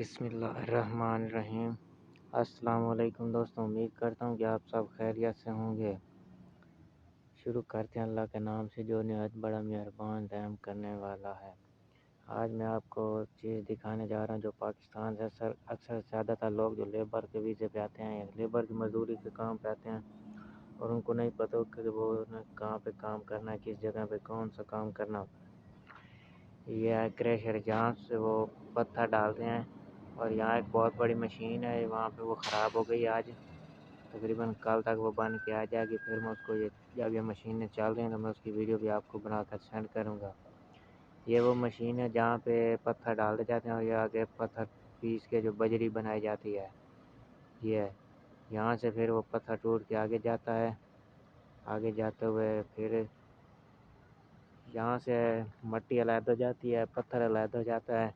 بسم اللہ الرحمن الرحیم۔ السلام علیکم دوستوں، امید کرتا ہوں کہ آپ سب خیریت سے ہوں گے۔ شروع کرتے ہیں اللہ کے نام سے جو نہایت بڑا مہربان رحم کرنے والا ہے۔ آج میں آپ کو چیز دکھانے جا رہا ہوں جو پاکستان سے اکثر زیادہ تر لوگ جو لیبر کے ویزے پہ آتے ہیں، لیبر کی مزدوری کے کام پہ آتے ہیں اور ان کو نہیں پتہ کہ وہ کہاں پہ کام کرنا ہے، کس جگہ پہ کون سا کام کرنا ہوتا ہے۔ یہ ہے کریشر، جہاں سے وہ پتھر ڈالتے ہیں، اور یہاں ایک بہت بڑی مشین ہے، وہاں پہ وہ خراب ہو گئی آج، تقریباً کل تک وہ بن کے آ جائے گی۔ پھر میں اس کو جب یہ مشینیں چل رہی ہیں تو میں اس کی ویڈیو بھی آپ کو بنا کر سینڈ کروں گا۔ یہ وہ مشین ہے جہاں پہ پتھر ڈالے جاتے ہیں اور یہ آگے پتھر پیس کے جو بجری بنائی جاتی ہے، یہ ہے یہاں سے پھر وہ پتھر ٹوٹ کے آگے جاتا ہے، آگے جاتے ہوئے پھر یہاں سے مٹی علیحدہ ہو جاتی ہے، پتھر علیحدہ ہو جاتا ہے۔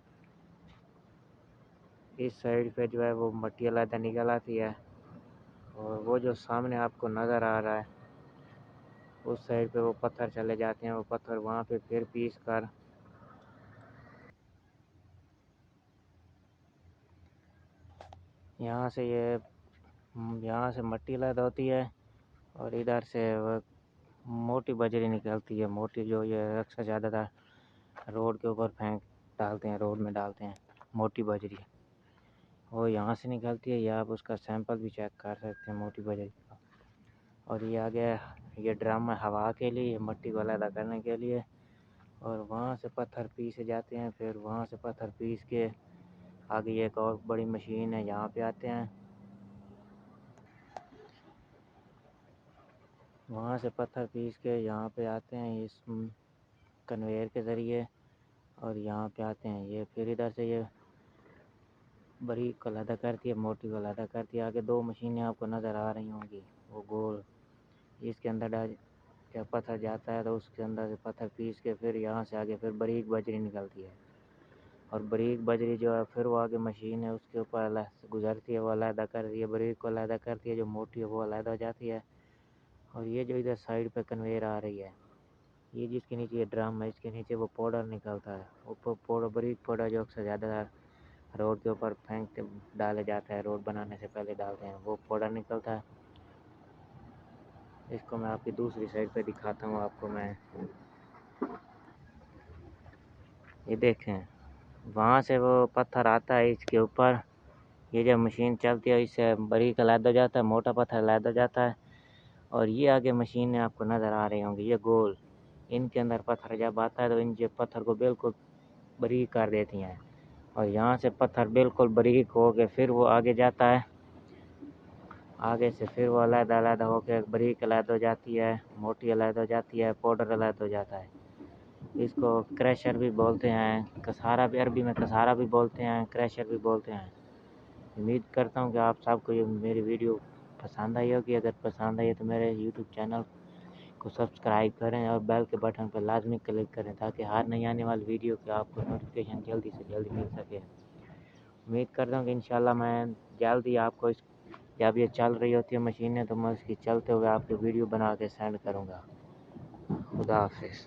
اس سائڈ پہ جو ہے وہ مٹی علیحدہ نکل آتی ہے، اور وہ جو سامنے آپ کو نظر آ رہا ہے اس سائڈ پہ وہ پتھر چلے جاتے ہیں، وہ پتھر وہاں پہ پھر پیس کر یہاں سے مٹی علیحدہ ہوتی ہے، اور ادھر سے وہ موٹی بجری نکلتی ہے، موٹی جو یہ اکثر زیادہ تر روڈ کے اوپر ڈالتے ہیں، روڈ میں ڈالتے ہیں موٹی بجری، وہ یہاں سے نکلتی ہے، یا آپ اس کا سیمپل بھی چیک کر سکتے ہیں موٹی بجری کا۔ اور یہ آگے یہ ڈرم ہے ہوا کے لیے، مٹی کو علیحدہ کرنے کے لیے، اور وہاں سے پتھر پیسے جاتے ہیں، پھر وہاں سے پتھر پیس کے آگے یہ ایک اور بڑی مشین ہے، یہاں پہ آتے ہیں، وہاں سے پتھر پیس کے یہاں پہ آتے ہیں اس کنویئر کے ذریعے، اور یہاں پہ آتے ہیں، یہ پھر ادھر سے یہ باریک کو علیحدہ کرتی ہے، موٹی کو علیحدہ کرتی ہے۔ آگے دو مشینیں آپ کو نظر آ رہی ہوں گی، وہ گول، اس کے اندر جب پتھر جاتا ہے تو اس کے اندر سے پتھر پیس کے پھر یہاں سے آگے پھر باریک بجری نکلتی ہے، اور باریک بجری جو ہے پھر وہ آگے مشین ہے اس کے اوپر گزرتی ہے، وہ علیحدہ کرتی ہے، باریک کو علیحدہ کرتی ہے، جو موٹی ہے وہ علیحدہ ہو جاتی ہے۔ اور یہ جو ادھر سائڈ پہ کنویئر آ رہی ہے، یہ جس کے نیچے یہ ڈرم ہے، اس کے نیچے وہ پاؤڈر نکلتا ہے، وہ پاؤڈر باریک پاؤڈر جو اکثر زیادہ روڈ کے اوپر ڈالے جاتا ہے، روڈ بنانے سے پہلے ڈالتے ہیں، وہ پاؤڈر نکلتا ہے۔ اس کو میں آپ کی دوسری سائڈ پہ دکھاتا ہوں آپ کو، میں یہ دیکھیں وہاں سے وہ پتھر آتا ہے اس کے اوپر، یہ جب مشین چلتی ہے اس سے باریک علیحدہ ہو جاتا ہے، موٹا پتھر علیحدہ ہو جاتا ہے، اور یہ آگے مشینیں آپ کو نظر آ رہی ہوں گی، یہ گول، ان کے اندر پتھر جب آتا ہے تو ان کے پتھر کو بالکل باریک کر دیتی ہیں، اور یہاں سے پتھر بالکل باریک ہو کے پھر وہ آگے جاتا ہے، آگے سے پھر وہ علیحدہ علیحدہ ہو کے باریک علیحدہ ہو جاتی ہے، موٹی علیحدہ ہو جاتی ہے، پاؤڈر علیحدہ ہو جاتا ہے۔ اس کو کریشر بھی بولتے ہیں، کسارہ بھی، عربی میں کسارہ بھی بولتے ہیں، کریشر بھی بولتے ہیں۔ امید کرتا ہوں کہ آپ سب کو یہ میری ویڈیو پسند آئی ہوگی، اگر پسند آئی ہے تو میرے یوٹیوب چینل کو سبسکرائب کریں اور بیل کے بٹن پر لازمی کلک کریں تاکہ ہر نئی آنے والی ویڈیو کی آپ کو نوٹیفیکیشن جلدی سے جلدی مل سکے۔ امید کرتا ہوں کہ انشاءاللہ میں جلدی آپ کو جب یہ چل رہی ہوتی ہے مشینیں تو میں اس کی چلتے ہوئے آپ کو ویڈیو بنا کے سینڈ کروں گا۔ خدا حافظ۔